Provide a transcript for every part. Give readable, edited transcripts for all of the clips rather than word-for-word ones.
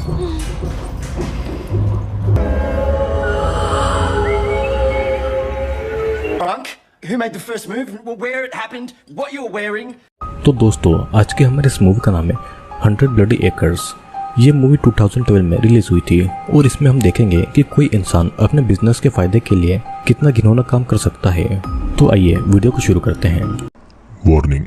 Drunk? Who made the first move? Where it happened? What you were wearing? तो दोस्तों, आज के हमारे इस मूवी का नाम है 100 ब्लडी एकर्स। ये मूवी 2012 में रिलीज हुई थी और इसमें हम देखेंगे कि कोई इंसान अपने बिजनेस के फायदे के लिए कितना घिनौना काम कर सकता है। तो आइए वीडियो को शुरू करते हैं। Warning,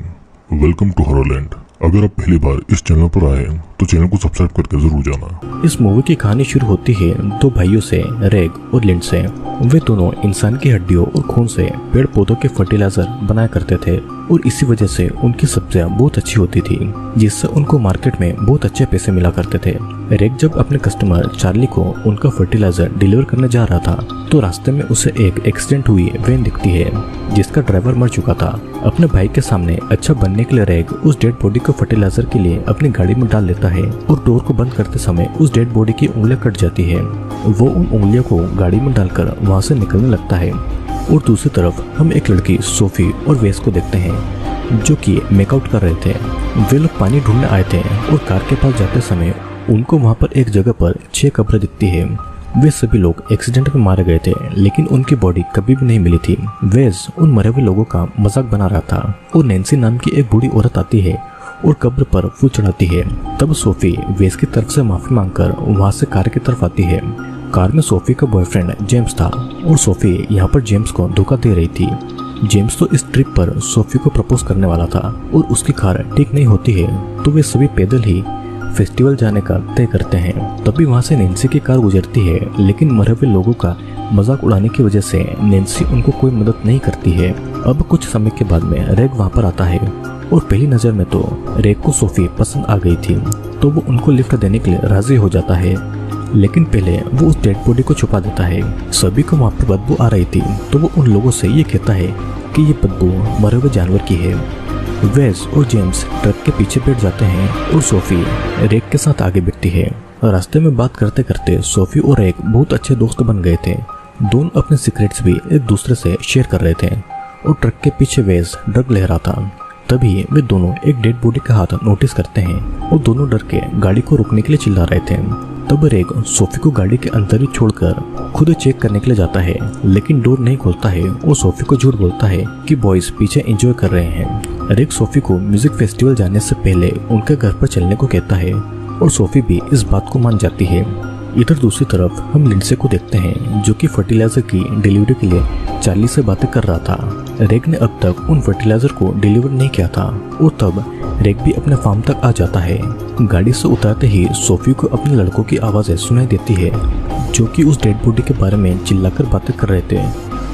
welcome to Horrorland. अगर आप पहली बार इस चैनल पर आए तो चैनल को सब्सक्राइब करके जरूर जाना। इस मूवी की कहानी शुरू होती है दो भाइयों से, रेग और लिंड से। वे दोनों इंसान की हड्डियों और खून से पेड़ पौधों के फर्टिलाइजर बनाया करते थे और इसी वजह से उनकी सब्जियां बहुत अच्छी होती थी, जिससे उनको मार्केट में बहुत अच्छे पैसे मिला करते थे। रेग जब अपने कस्टमर चार्ली को उनका फर्टिलाइजर डिलीवर करने जा रहा था तो रास्ते में उसे एक एक्सीडेंट हुई वैन दिखती है जिसका ड्राइवर मर चुका था। अपने भाई के सामने अच्छा बनने के लिए रेग उस डेड बॉडी को फर्टिलाइजर के लिए अपनी गाड़ी में डाल लेता है और डोर को बंद करते समय उस डेड बॉडी की उंगलियां कट जाती है। वो उन उंगलियों को गाड़ी में डालकर वहां से निकलने लगता है। और दूसरी तरफ हम एक लड़की सोफी और वेस को देखते हैं जो कि मेकआउट कर रहे थे। वे लोग पानी ढूंढने आए थे और कार के पास जाते समय उनको वहां पर एक जगह पर 6 कब्रें दिखती है। वे सभी लोग एक्सीडेंट में मारे गए थे लेकिन उनकी बॉडी कभी भी नहीं मिली थी। वेस उन मरे हुए लोगों का मजाक बना रहा था और नैन्सी नाम की एक बूढ़ी औरत आती है और कब्र पर फूल चढ़ाती है। तब सोफी वेस की तरफ से माफी मांगकर वहां से कार की तरफ आती है। कार में सोफी का बॉयफ्रेंड जेम्स था और सोफी यहाँ पर जेम्स को धोखा दे रही थी। जेम्स तो इस ट्रिप पर सोफी को प्रपोज करने वाला था और उसकी कार ठीक नहीं होती है तो वे सभी पैदल ही फेस्टिवल जाने का तय करते हैं। तभी वहां से नैन्सी की कार गुजरती है लेकिन मरे हुए लोगों का मजाक उड़ाने की वजह से नैन्सी उनको कोई मदद नहीं करती है। अब कुछ समय के बाद में रेग वहां पर आता है और पहली नजर में तो रेग को सोफी पसंद आ गई थी तो वो उनको लिफ्ट देने के लिए राजी हो जाता है, लेकिन पहले वो उस डेड बॉडी को छुपा देता है। सभी को वहां पर बदबू आ रही थी तो वो उन लोगों से ये कहता है कि ये बदबू मरे हुए जानवर की है। वेस और जेम्स ट्रक के पीछे बैठ जाते हैं और सोफी रेग के साथ आगे बैठती है। रास्ते में बात करते करते सोफी और रेग बहुत अच्छे दोस्त बन गए थे। दोनों अपने सीक्रेट्स भी एक दूसरे से शेयर कर रहे थे और ट्रक के पीछे वेस ड्रग ले रहा था। तभी वे दोनों एक डेड बॉडी का हाथ नोटिस करते हैं और दोनों डर के गाड़ी को रोकने के लिए चिल्ला रहे थे। तब रेग सोफी को गाड़ी के अंदर ही छोड़कर खुद चेक करने के लिए जाता है लेकिन डोर नहीं खोलता है और सोफी को झूठ बोलता है कि बॉयज पीछे एंजॉय कर रहे हैं। रेग सोफी को म्यूजिक फेस्टिवल जाने से पहले उनके घर पर चलने को कहता है और सोफी भी इस बात को मान जाती है। इधर दूसरी तरफ हम लिंडसे को देखते हैं जो कि फर्टिलाइजर की डिलीवरी के लिए चार्ली से बातें कर रहा था। रेग ने अब तक उन फर्टिलाइजर को डिलीवर नहीं किया था और तब रेग भी अपने फार्म तक आ जाता है। गाड़ी से उतरते ही सोफी को अपने लड़कों की आवाजें सुनाई देती है जो कि उस डेड बॉडी के बारे में चिल्लाकर बातें कर रहे थे।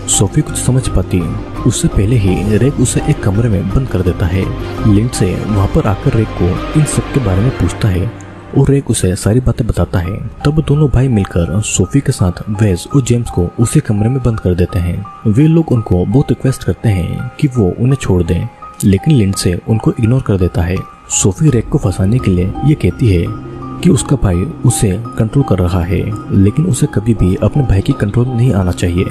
सोफी कुछ समझ पाती उससे पहले ही रेग उसे एक कमरे में बंद कर देता है। लिंडसे वहां पर आकर रेग को इन सब के बारे में पूछता है और रेग उसे सारी बातें बताता है। तब दोनों भाई मिलकर सोफी के साथ वेस और जेम्स को उसी कमरे में बंद कर देते हैं। वे लोग उनको बहुत रिक्वेस्ट करते हैं कि वो उन्हें छोड़ दें लेकिन लिंडसे उनको इग्नोर कर देता है। सोफी रेग को फंसाने के लिए ये कहती है कि उसका भाई उसे कंट्रोल कर रहा है लेकिन उसे कभी भी अपने भाई की कंट्रोल नहीं आना चाहिए।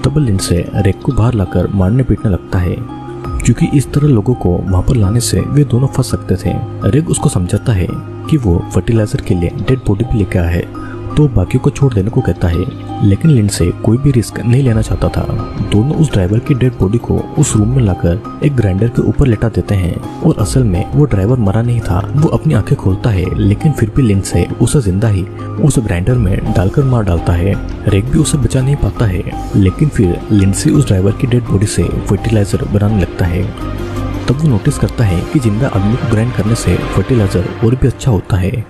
तब लिंडसे रेग को बाहर लाकर मारने पीटने लगता है क्योंकि इस तरह लोगों को वहां पर लाने से वे दोनों फंस सकते थे। रेग उसको समझाता है कि वो फर्टिलाइजर के लिए डेड बॉडी भी लेकर आया है तो बाकी को छोड़ देने को कहता है लेकिन लिंडसे कोई भी रिस्क नहीं लेना चाहता था। दोनों उस ड्राइवर की डेड बॉडी को उस रूम में लाकर एक ग्राइंडर के ऊपर लेटा देते हैं और असल में वो ड्राइवर मरा नहीं था। वो अपनी आंखें खोलता है लेकिन फिर भी लिंडसे उसे जिंदा ही उस ग्राइंडर में डालकर मार डालता है। रेग भी उसे बचा नहीं पाता है लेकिन फिर लिंडसे उस ड्राइवर की डेड बॉडी से फर्टिलाइजर बनाने लगता है। तब वो नोटिस करता है कि जिंदा आदमी को ग्राइंड करने से फर्टिलाइजर और भी अच्छा होता है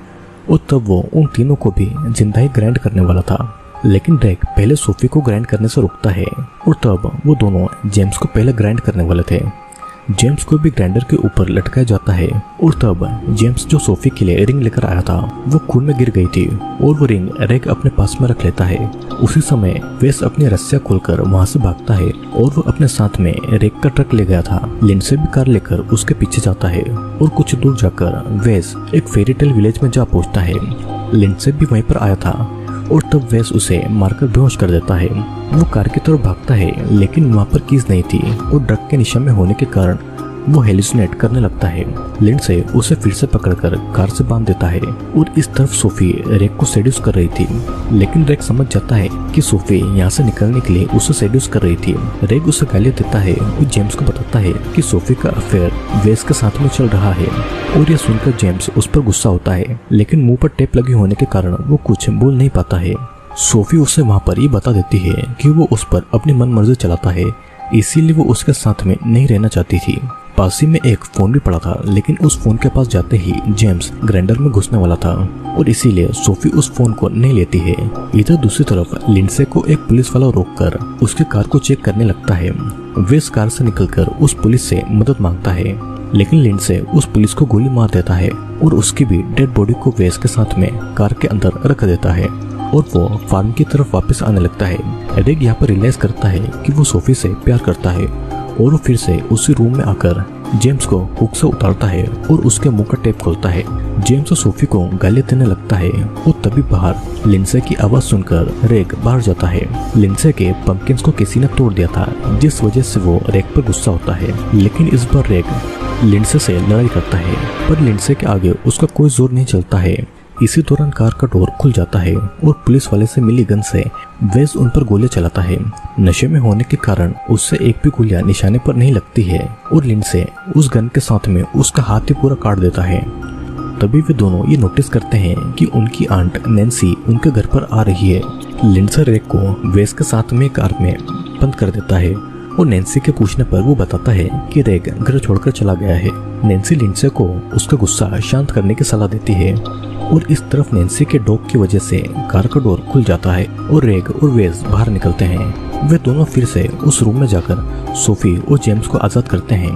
और तब वो उन तीनों को भी जिंदा ही ग्राइंड करने वाला था लेकिन रेग पहले सोफी को ग्राइंड करने से रोकता है और तब वो दोनों जेम्स को पहले ग्राइंड करने वाले थे। जेम्स को भी ग्राइंडर के ऊपर लटकाया जाता है और तब जेम्स जो सोफी के लिए रिंग लेकर आया था वो खून में गिर गई थी और वो रिंग रेग अपने पास में रख लेता है। उसी समय वेस अपनी रस्सियां खोलकर वहां से भागता है और वो अपने साथ में रेग का ट्रक ले गया था। लिंडसे भी कार लेकर उसके पीछे जाता है और कुछ दूर जाकर वेस एक फेरी टेल विलेज में जा पहुंचता है। लिंडसे भी वहीं पर आया था और तब वेस उसे मारकर बेहोश कर देता है। वो कार की तरफ भागता है लेकिन वहां पर कीज नहीं थी और ड्रग के निशा में होने के कारण वो हेलुसिनेट करने लगता है। लिंडसे उसे फिर से पकड़कर कार से बांध देता है और इस तरफ सोफी रेक को सेड्यूस कर रही थी, लेकिन रेक समझ जाता है कि सोफी यहाँ से निकलने के लिए उसे सेड्यूस कर रही थी। रेक उसे गालियां देता है और जेम्स को बताता है कि सोफी का अफेयर वेस के साथ में चल रहा है और यह सुनकर जेम्स उस पर गुस्सा होता है, लेकिन मुंह पर टेप लगी होने के कारण वो कुछ बोल नहीं पाता है। सोफी उसे वहाँ पर ये बता देती है कि वो उस पर अपनी मन मर्जी चलाता है, इसीलिए वो उसके साथ में नहीं रहना चाहती थी। पास ही में एक फोन भी पड़ा था, लेकिन उस फोन के पास जाते ही जेम्स ग्राइंडर में घुसने वाला था और इसीलिए सोफी उस फोन को नहीं लेती है। इधर दूसरी तरफ लिंडसे को एक पुलिस वाला रोककर उसकी कार को चेक करने लगता है। वे इस कार से निकलकर उस पुलिस से मदद मांगता है, लेकिन लिंडसे उस पुलिस को गोली मार देता है और उसकी भी डेड बॉडी को वेस के साथ में कार के अंदर रख देता है और वो फार्म की तरफ वापस आने लगता है। रेग यहाँ पर रियलाइज करता है कि वो सोफी से प्यार करता है और वो फिर से उसी रूम में आकर जेम्स को हुक से उतारता है और उसके मुंह का टेप खोलता है। जेम्स और सोफी को गालियां देने लगता है और तभी बाहर लिंडसे की आवाज सुनकर रेग बाहर जाता है। लिंडसे के पंपकिंस को किसी ने तोड़ दिया था, जिस वजह से वो रेग पर गुस्सा होता है, लेकिन इस बार रेग लिंडसे से लड़ाई करता है, पर लिंडसे के आगे उसका कोई जोर नहीं चलता है। इसी दौरान कार का डोर खुल जाता है और पुलिस वाले से मिली गन से वेस उन पर गोलियां चलाता है। नशे में होने के कारण उससे एक भी गोलियां निशाने पर नहीं लगती है और लिंडसे उस गन के साथ में उसका हाथ ही पूरा काट देता है। तभी वे दोनों ये नोटिस करते हैं कि उनकी आंट नैन्सी उनके घर पर आ रही है। लिंडसे रेग को वेस के साथ में कार में बंद कर देता है और नैन्सी के पूछने पर वो बताता है कि रेग घर छोड़कर चला गया है। नैन्सी लिंडसे को उसका गुस्सा शांत करने की सलाह देती है और इस तरफ नैन्सी के डॉग की वजह से कार का डोर खुल जाता है और रेग और वेस बाहर निकलते हैं। वे दोनों फिर से उस रूम में जाकर सोफी और जेम्स को आजाद करते हैं,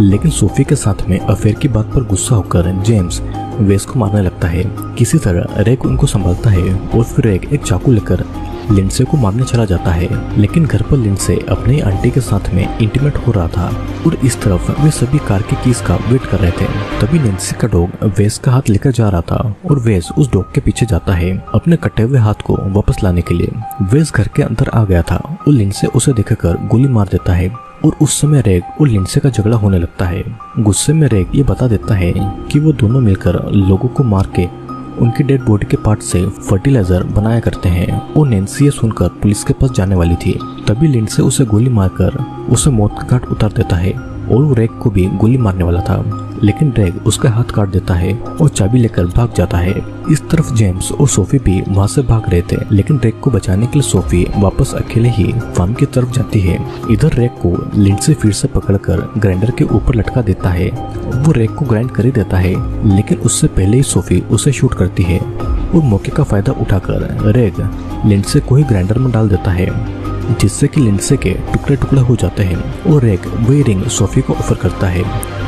लेकिन सोफी के साथ में अफेयर की बात पर गुस्सा होकर जेम्स वेस को मारने लगता है। किसी तरह रेग उनको संभालता है और फिर रेग एक चाकू लेकर लिंडसे को मारने चला जाता है, लेकिन घर पर लिंडसे अपनी आंटी के साथ में इंटीमेट हो रहा था और इस तरफ वे सभी कार की कीज का वेट कर रहे थे। तभी नैन्सी का डॉग वेस का हाथ लेकर जा रहा था और वेस उस डॉग के पीछे जाता है अपने कटे हुए हाथ को वापस लाने के लिए। वेस घर के अंदर आ गया था और लिंडसे उसे देखकर गोली मार देता है और उस समय रेग और लिंडसे का झगड़ा होने लगता है। गुस्से में रेग ये बता देता है कि वो दोनों मिलकर लोगों को मार के उनकी डेड बॉडी के पार्ट से फर्टिलाइजर बनाया करते हैं और नैन्सी ये सुनकर पुलिस के पास जाने वाली थी। तभी लिंडसे उसे गोली मारकर उसे मौत का घाट उतार देता है और वो रेग को भी गोली मारने वाला था, लेकिन रेग उसका हाथ काट देता है और चाबी लेकर भाग जाता है। इस तरफ जेम्स और सोफी भी वहाँ से भाग रहे थे, लेकिन रेग को बचाने के लिए सोफी वापस अकेले ही फार्म की तरफ जाती है। इधर रेग को लिंडसे फिर से पकड़कर ग्राइंडर के ऊपर लटका देता है। वो रेग को ग्राइंड कर ही देता है, लेकिन उससे पहले ही सोफी उसे शूट करती है और मौके का फायदा उठाकर रेग लिंडसे को ही ग्राइंडर में डाल देता है, जिससे कि लिंडसे के टुकड़े टुकड़े हो जाते हैं और रेग वही रिंग सोफी को ऑफर करता है।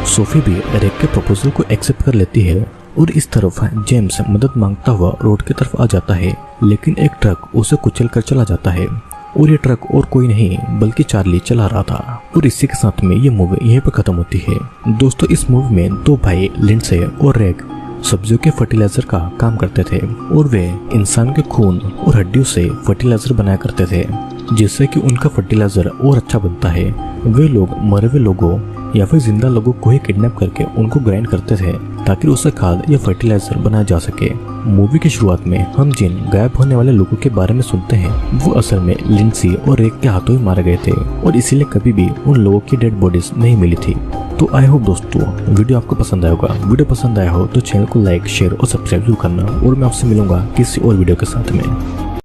सोफी भी रेग के प्रपोजल को एक्सेप्ट कर लेती है और इस तरफ जेम्स मदद मांगता हुआ रोड की तरफ आ जाता है, लेकिन एक ट्रक उसे कुचल कर चला जाता है और ये ट्रक और कोई नहीं बल्कि चार्ली चला रहा था। और इसी के साथ में ये मूवी यहीं पर खत्म होती है। दोस्तों, इस मूवी में दो भाई लिंडसे और रेग सब्जियों के फर्टिलाइजर का काम करते थे और वे इंसान के खून और हड्डियों से फर्टिलाइजर बनाया करते थे, जिससे कि उनका फर्टिलाइजर और अच्छा बनता है। वे लोग मरे हुए लोगों या फिर जिंदा लोगों को ही किडनैप करके उनको ग्राइंड करते थे ताकि उससे खाद या फर्टिलाइजर बनाया जा सके। मूवी की शुरुआत में हम जिन गायब होने वाले लोगों के बारे में सुनते हैं वो असल में लिंडसी और रेग के हाथों ही मारे गए थे और इसीलिए कभी भी उन लोगों की डेड बॉडीज नहीं मिली थी। तो आई होप दोस्तों वीडियो आपको पसंद आया होगा। वीडियो पसंद आया हो तो चैनल को लाइक, शेयर और सब्सक्राइब जरूर करना और मैं आपसे मिलूंगा किसी और वीडियो के साथ में।